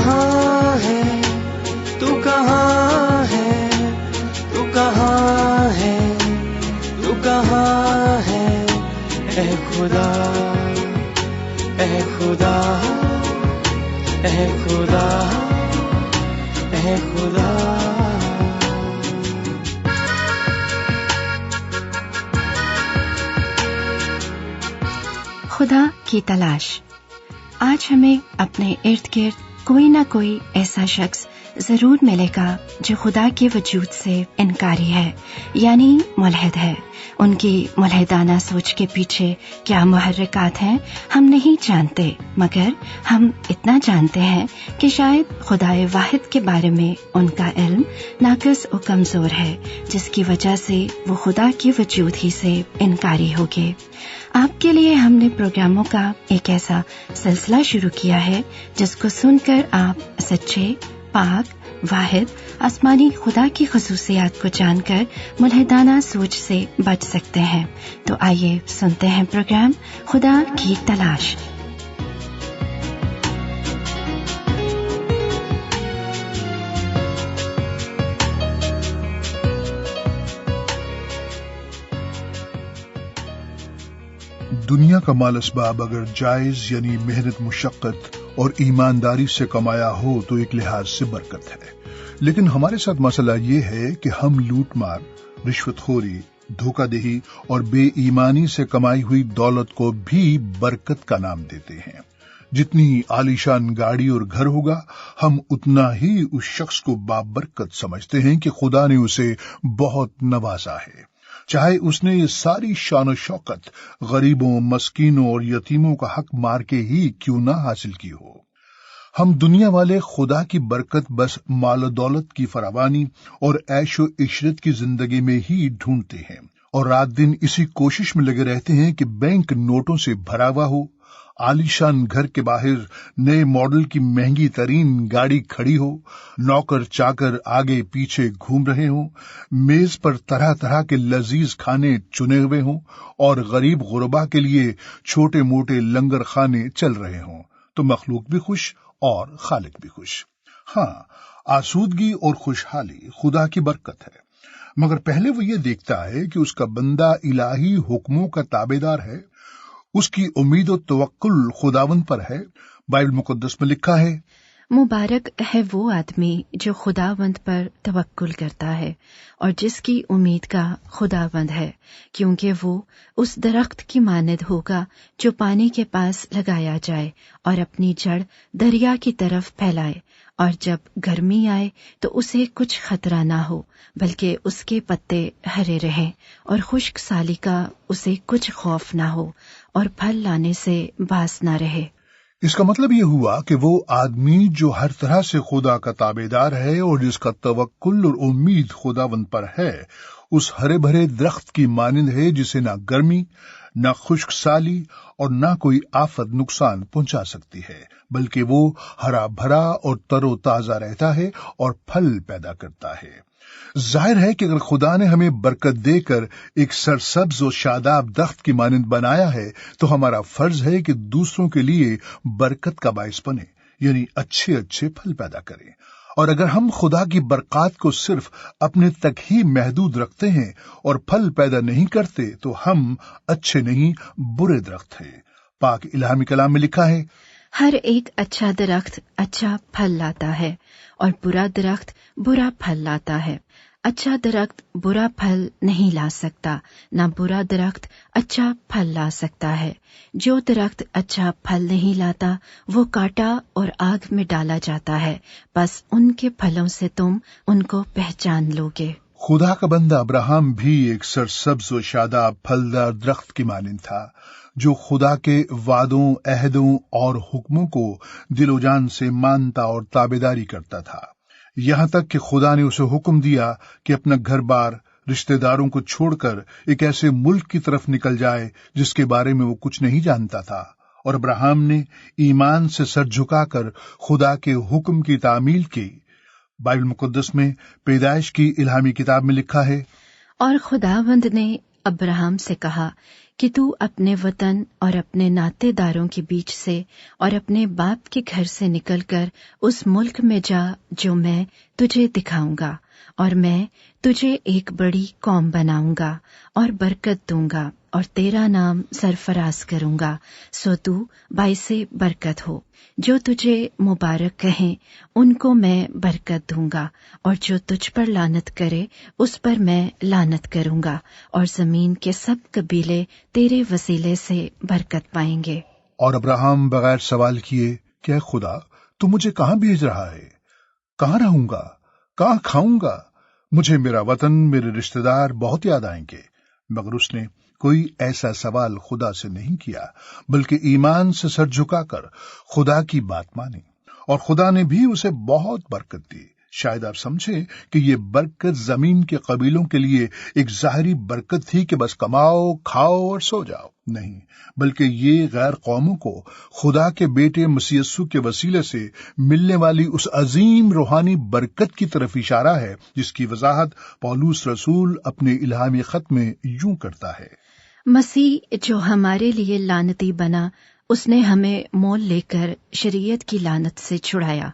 کہاں ہے تو کہاں ہے تو کہاں ہے تو کہاں ہے اے خدا اے خدا اے خدا اے خدا. خدا کی تلاش. آج ہمیں اپنے ارد گرد کوئی نہ کوئی ایسا شخص ضرور ملے گا جو خدا کے وجود سے انکاری ہے، یعنی ملحد ہے. ان کی ملحدانہ سوچ کے پیچھے کیا محرکات ہیں ہم نہیں جانتے، مگر ہم اتنا جانتے ہیں کہ شاید خدائے واحد کے بارے میں ان کا علم ناقص و کمزور ہے، جس کی وجہ سے وہ خدا کے وجود ہی سے انکاری ہو گئے. آپ کے لیے ہم نے پروگراموں کا ایک ایسا سلسلہ شروع کیا ہے جس کو سن کر آپ سچے، پاک، واحد آسمانی خدا کی خصوصیات کو جان کر ملحدانہ سوچ سے بچ سکتے ہیں. تو آئیے سنتے ہیں پروگرام خدا کی تلاش. دنیا کا مال اسباب اگر جائز یعنی محنت، مشقت اور ایمانداری سے کمایا ہو تو ایک لحاظ سے برکت ہے، لیکن ہمارے ساتھ مسئلہ یہ ہے کہ ہم لوٹ مار، رشوت خوری، دھوکہ دہی اور بے ایمانی سے کمائی ہوئی دولت کو بھی برکت کا نام دیتے ہیں. جتنی عالیشان گاڑی اور گھر ہوگا ہم اتنا ہی اس شخص کو بابرکت سمجھتے ہیں کہ خدا نے اسے بہت نوازا ہے، چاہے اس نے یہ ساری شان و شوکت غریبوں، مسکینوں اور یتیموں کا حق مار کے ہی کیوں نہ حاصل کی ہو. ہم دنیا والے خدا کی برکت بس مال و دولت کی فراوانی اور عیش و عشرت کی زندگی میں ہی ڈھونڈتے ہیں، اور رات دن اسی کوشش میں لگے رہتے ہیں کہ بینک نوٹوں سے بھرا ہوا ہو، عالیشان گھر کے باہر نئے ماڈل کی مہنگی ترین گاڑی کھڑی ہو، نوکر چاکر آگے پیچھے گھوم رہے ہوں، میز پر طرح طرح کے لذیذ کھانے چنے ہوئے ہوں، اور غریب غربا کے لیے چھوٹے موٹے لنگر خانے چل رہے ہوں، تو مخلوق بھی خوش اور خالق بھی خوش. ہاں، آسودگی اور خوشحالی خدا کی برکت ہے، مگر پہلے وہ یہ دیکھتا ہے کہ اس کا بندہ الہی حکموں کا تابعدار ہے، اس کی امید و توکل خداوند پر ہے. بائبل مقدس میں لکھا ہے، مبارک ہے وہ آدمی جو خداوند پر توکل کرتا ہے اور جس کی امید کا خداوند ہے، کیونکہ وہ اس درخت کی مانند ہوگا جو پانی کے پاس لگایا جائے اور اپنی جڑ دریا کی طرف پھیلائے، اور جب گرمی آئے تو اسے کچھ خطرہ نہ ہو، بلکہ اس کے پتے ہرے رہیں، اور خشک سالی کا اسے کچھ خوف نہ ہو، اور پھل لانے سے باس نہ رہے. اس کا مطلب یہ ہوا کہ وہ آدمی جو ہر طرح سے خدا کا تابعدار ہے اور جس کا توکل اور امید خداوند پر ہے، اس ہرے بھرے درخت کی مانند ہے جسے نہ گرمی، نہ خشک سالی اور نہ کوئی آفت نقصان پہنچا سکتی ہے، بلکہ وہ ہرا بھرا اور تر و تازہ رہتا ہے اور پھل پیدا کرتا ہے. ظاہر ہے کہ اگر خدا نے ہمیں برکت دے کر ایک سرسبز و شاداب درخت کی مانند بنایا ہے تو ہمارا فرض ہے کہ دوسروں کے لیے برکت کا باعث بنے، یعنی اچھے اچھے پھل پیدا کریں. اور اگر ہم خدا کی برکات کو صرف اپنے تک ہی محدود رکھتے ہیں اور پھل پیدا نہیں کرتے تو ہم اچھے نہیں، برے درخت ہیں. پاک الہامی کلام میں لکھا ہے، ہر ایک اچھا درخت اچھا پھل لاتا ہے اور برا درخت برا پھل لاتا ہے. اچھا درخت برا پھل نہیں لا سکتا، نہ برا درخت اچھا پھل لا سکتا ہے. جو درخت اچھا پھل نہیں لاتا وہ کاٹا اور آگ میں ڈالا جاتا ہے، بس ان کے پھلوں سے تم ان کو پہچان لوگے. خدا کا بندہ ابراہیم بھی ایک سرسبز و شاداب پھلدار درخت کی مانند تھا، جو خدا کے وعدوں، عہدوں اور حکموں کو دل و جان سے مانتا اور تابعداری کرتا تھا، یہاں تک کہ خدا نے اسے حکم دیا کہ اپنا گھر بار، رشتہ داروں کو چھوڑ کر ایک ایسے ملک کی طرف نکل جائے جس کے بارے میں وہ کچھ نہیں جانتا تھا. اور ابراہیم نے ایمان سے سر جھکا کر خدا کے حکم کی تعمیل کی. بائبل مقدس میں پیدائش کی الہامی کتاب میں لکھا ہے، اور خداوند نے ابراہیم سے کہا کہ تو اپنے وطن اور اپنے ناطے داروں کے بیچ سے اور اپنے باپ کے گھر سے نکل کر اس ملک میں جا جو میں تجھے دکھاؤں گا، اور میں تجھے ایک بڑی قوم بناؤں گا اور برکت دوں گا اور تیرا نام سرفراز کروں گا، سو تو باعث برکت ہو۔ جو تجھے مبارک کہیں ان کو میں برکت دوں گا، اور جو تجھ پر لعنت کرے اس پر میں لعنت کروں گا، اور زمین کے سب قبیلے تیرے وسیلے سے برکت پائیں گے۔ اور ابراہیم بغیر سوال کیے کہ اے خدا تو مجھے کہاں بھیج رہا ہے؟ کہاں رہوں گا؟ کہاں کھاؤں گا؟ مجھے میرا وطن، میرے رشتہ دار بہت یاد آئیں گے۔ مگر اس نے کوئی ایسا سوال خدا سے نہیں کیا، بلکہ ایمان سے سر جھکا کر خدا کی بات مانی، اور خدا نے بھی اسے بہت برکت دی۔ شاید آپ سمجھیں کہ یہ برکت زمین کے قبیلوں کے لیے ایک ظاہری برکت تھی کہ بس کماؤ، کھاؤ اور سو جاؤ، نہیں، بلکہ یہ غیر قوموں کو خدا کے بیٹے مسیح یسوع کے وسیلے سے ملنے والی اس عظیم روحانی برکت کی طرف اشارہ ہے جس کی وضاحت پولس رسول اپنے الہامی خط میں یوں کرتا ہے۔ مسیح جو ہمارے لیے لعنتی بنا، اس نے ہمیں مول لے کر شریعت کی لعنت سے چھڑایا،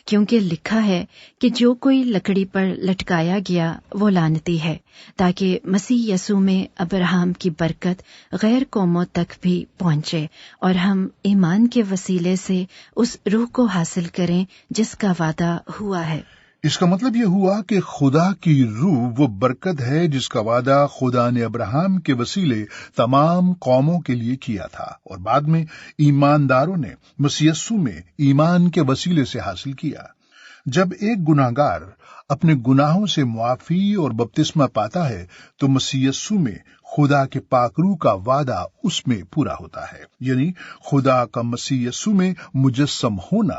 کیونکہ لکھا ہے کہ جو کوئی لکڑی پر لٹکایا گیا وہ لعنتی ہے، تاکہ مسیح یسوع میں ابراہیم کی برکت غیر قوموں تک بھی پہنچے، اور ہم ایمان کے وسیلے سے اس روح کو حاصل کریں جس کا وعدہ ہوا ہے۔ اس کا مطلب یہ ہوا کہ خدا کی روح وہ برکت ہے جس کا وعدہ خدا نے ابراہیم کے وسیلے تمام قوموں کے لیے کیا تھا، اور بعد میں ایمانداروں نے مسیح یسوع میں ایمان کے وسیلے سے حاصل کیا۔ جب ایک گناہگار اپنے گناہوں سے معافی اور بپتسمہ پاتا ہے تو مسیح یسوع میں خدا کے پاک روح کا وعدہ اس میں پورا ہوتا ہے، یعنی خدا کا مسیح یسوع میں مجسم ہونا،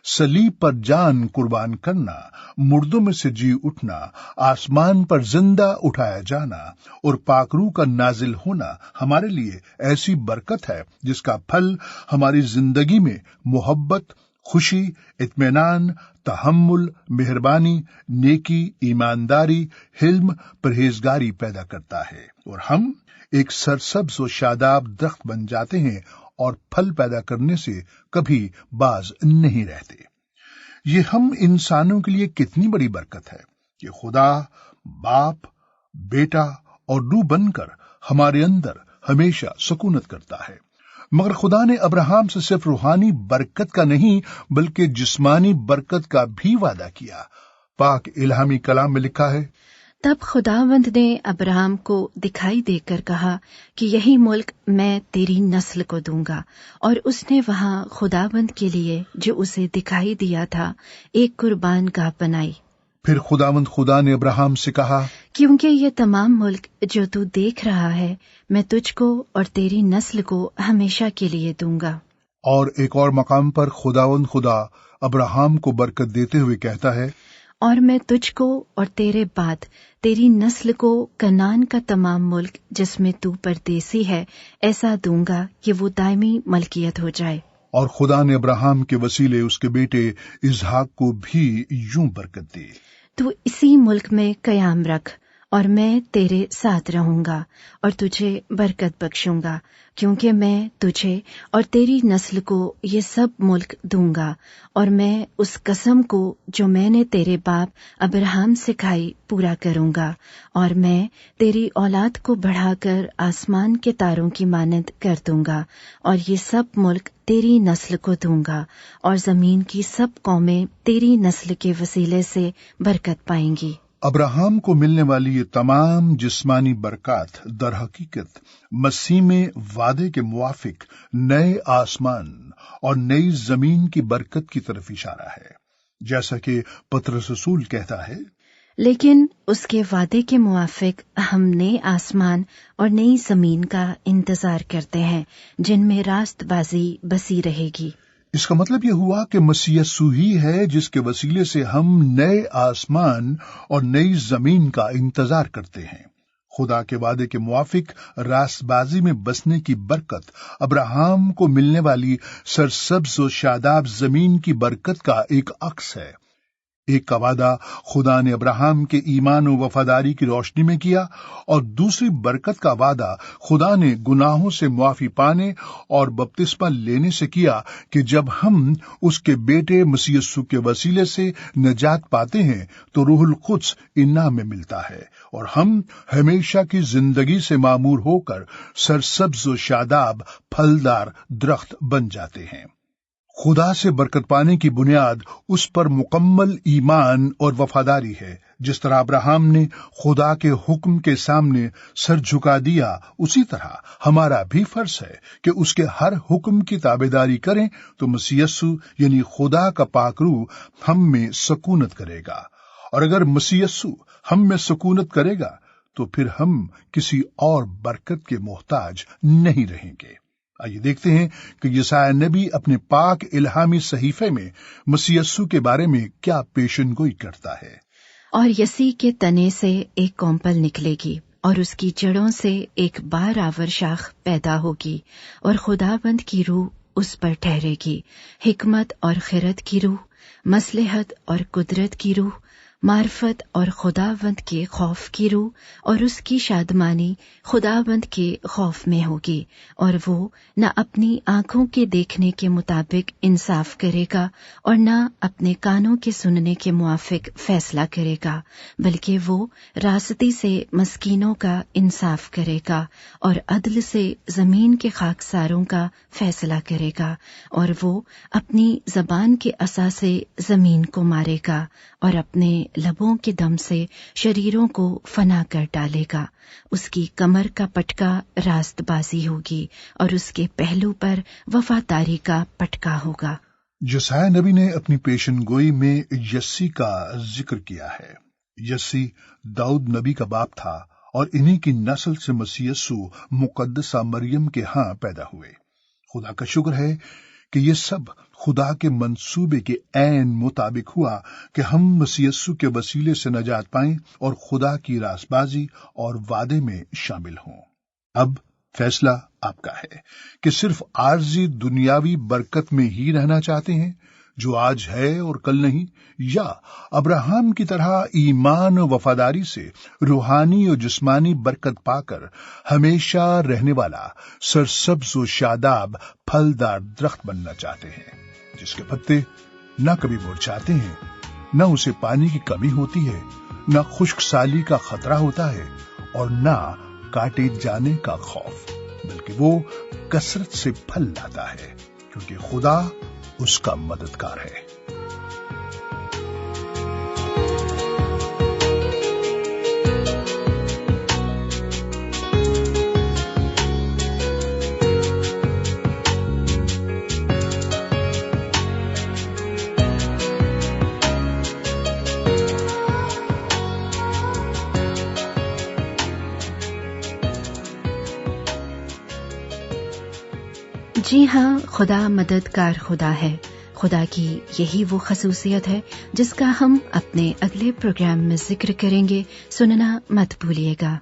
صلیب پر جان قربان کرنا، مردوں میں سے جی اٹھنا، آسمان پر زندہ اٹھایا جانا اور پاک روح کا نازل ہونا ہمارے لیے ایسی برکت ہے جس کا پھل ہماری زندگی میں محبت، خوشی، اطمینان، تحمل، مہربانی، نیکی، ایمانداری، حلم، پرہیزگاری پیدا کرتا ہے، اور ہم ایک سرسبز و شاداب درخت بن جاتے ہیں اور پھل پیدا کرنے سے کبھی باز نہیں رہتے۔ یہ ہم انسانوں کے لیے کتنی بڑی برکت ہے کہ خدا باپ، بیٹا اور روح بن کر ہمارے اندر ہمیشہ سکونت کرتا ہے۔ مگر خدا نے ابراہیم سے صرف روحانی برکت کا نہیں بلکہ جسمانی برکت کا بھی وعدہ کیا۔ پاک الہامی کلام میں لکھا ہے، تب خداوند نے ابراہیم کو دکھائی دے کر کہا کہ یہی ملک میں تیری نسل کو دوں گا، اور اس نے وہاں خداوند کے لیے جو اسے دکھائی دیا تھا ایک قربان گاہ بنائی۔ پھر خداوند خدا نے ابراہیم سے کہا، کیونکہ یہ تمام ملک جو تو دیکھ رہا ہے میں تجھ کو اور تیری نسل کو ہمیشہ کے لیے دوں گا۔ اور ایک اور مقام پر خداوند خدا ابراہیم کو برکت دیتے ہوئے کہتا ہے، اور میں تجھ کو اور تیرے بعد تیری نسل کو کنعان کا تمام ملک جس میں تو پردیسی ہے ایسا دوں گا کہ وہ دائمی ملکیت ہو جائے۔ اور خدا نے ابراہیم کے وسیلے اس کے بیٹے اسحاق کو بھی یوں برکت دی، تو اسی ملک میں قیام رکھ اور میں تیرے ساتھ رہوں گا اور تجھے برکت بخشوں گا، کیونکہ میں تجھے اور تیری نسل کو یہ سب ملک دوں گا، اور میں اس قسم کو جو میں نے تیرے باپ ابراہیم سے کھائی پورا کروں گا، اور میں تیری اولاد کو بڑھا کر آسمان کے تاروں کی مانند کر دوں گا، اور یہ سب ملک تیری نسل کو دوں گا، اور زمین کی سب قومیں تیری نسل کے وسیلے سے برکت پائیں گی۔ ابراہیم کو ملنے والی یہ تمام جسمانی برکات در حقیقت مسیح میں وعدے کے موافق نئے آسمان اور نئی زمین کی برکت کی طرف اشارہ ہے، جیسا کہ پطرس رسول کہتا ہے، لیکن اس کے وعدے کے موافق ہم نئے آسمان اور نئی زمین کا انتظار کرتے ہیں جن میں راست بازی بسی رہے گی۔ اس کا مطلب یہ ہوا کہ مسیح یسوع ہی ہے جس کے وسیلے سے ہم نئے آسمان اور نئی زمین کا انتظار کرتے ہیں۔ خدا کے وعدے کے موافق راست بازی میں بسنے کی برکت ابراہیم کو ملنے والی سرسبز و شاداب زمین کی برکت کا ایک عکس ہے۔ ایک کا وعدہ خدا نے ابراہیم کے ایمان و وفاداری کی روشنی میں کیا، اور دوسری برکت کا وعدہ خدا نے گناہوں سے معافی پانے اور بپتسمہ لینے سے کیا کہ جب ہم اس کے بیٹے مسیح یسوع کے وسیلے سے نجات پاتے ہیں تو روح القدس انعام میں ملتا ہے، اور ہم ہمیشہ کی زندگی سے معمور ہو کر سرسبز و شاداب پھلدار درخت بن جاتے ہیں۔ خدا سے برکت پانے کی بنیاد اس پر مکمل ایمان اور وفاداری ہے۔ جس طرح ابراہیم نے خدا کے حکم کے سامنے سر جھکا دیا، اسی طرح ہمارا بھی فرض ہے کہ اس کے ہر حکم کی تابعداری کریں تو مسیح یسوع یعنی خدا کا پاک روح ہم میں سکونت کرے گا، اور اگر مسیح یسوع ہم میں سکونت کرے گا تو پھر ہم کسی اور برکت کے محتاج نہیں رہیں گے۔ آئیے دیکھتے ہیں کہ یسایہ نبی اپنے پاک الہامی صحیفے میں مسیح یسوع کے بارے میں کیا پیشن گوئی کرتا ہے۔ اور یسی کے تنے سے ایک کونپل نکلے گی، اور اس کی جڑوں سے ایک بار آور شاخ پیدا ہوگی، اور خداوند کی روح اس پر ٹھہرے گی، حکمت اور خرد کی روح، مصلحت اور قدرت کی روح، معرفت اور خداوند کے خوف کی روح، اور اس کی شادمانی خداوند کے خوف میں ہوگی، اور وہ نہ اپنی آنکھوں کے دیکھنے کے مطابق انصاف کرے گا اور نہ اپنے کانوں کے سننے کے موافق فیصلہ کرے گا، بلکہ وہ راستی سے مسکینوں کا انصاف کرے گا اور عدل سے زمین کے خاکساروں کا فیصلہ کرے گا، اور وہ اپنی زبان کے عصا سے زمین کو مارے گا اور اپنے لبوں کے دم سے شریروں کو فنا کر ڈالے گا۔ اس کی کمر کا پٹکا راست بازی ہوگی اور اس کے پہلو پر وفاداری کا پٹکا ہوگا۔ یسایہ نبی نے اپنی پیشن گوئی میں یسی کا ذکر کیا ہے۔ یسی داؤد نبی کا باپ تھا، اور انہی کی نسل سے مسیح یسوع مقدسہ مریم کے ہاں پیدا ہوئے۔ خدا کا شکر ہے کہ یہ سب خدا کے منصوبے کے عین مطابق ہوا کہ ہم مسیح یسوع کے وسیلے سے نجات پائیں اور خدا کی راست بازی اور وعدے میں شامل ہوں۔ اب فیصلہ آپ کا ہے کہ صرف عارضی دنیاوی برکت میں ہی رہنا چاہتے ہیں جو آج ہے اور کل نہیں، یا ابراہیم کی طرح ایمان و وفاداری سے روحانی اور جسمانی برکت پا کر ہمیشہ رہنے والا سرسبز و شاداب پھلدار درخت بننا چاہتے ہیں، جس کے پتے نہ کبھی مرجھاتے ہیں، نہ اسے پانی کی کمی ہوتی ہے، نہ خشک سالی کا خطرہ ہوتا ہے، اور نہ کاٹے جانے کا خوف، بلکہ وہ کثرت سے پھل لاتا ہے کیونکہ خدا اس کا مددگار ہے۔ جی ہاں، خدا مددگار خدا ہے۔ خدا کی یہی وہ خصوصیت ہے جس کا ہم اپنے اگلے پروگرام میں ذکر کریں گے، سننا مت بھولیے گا۔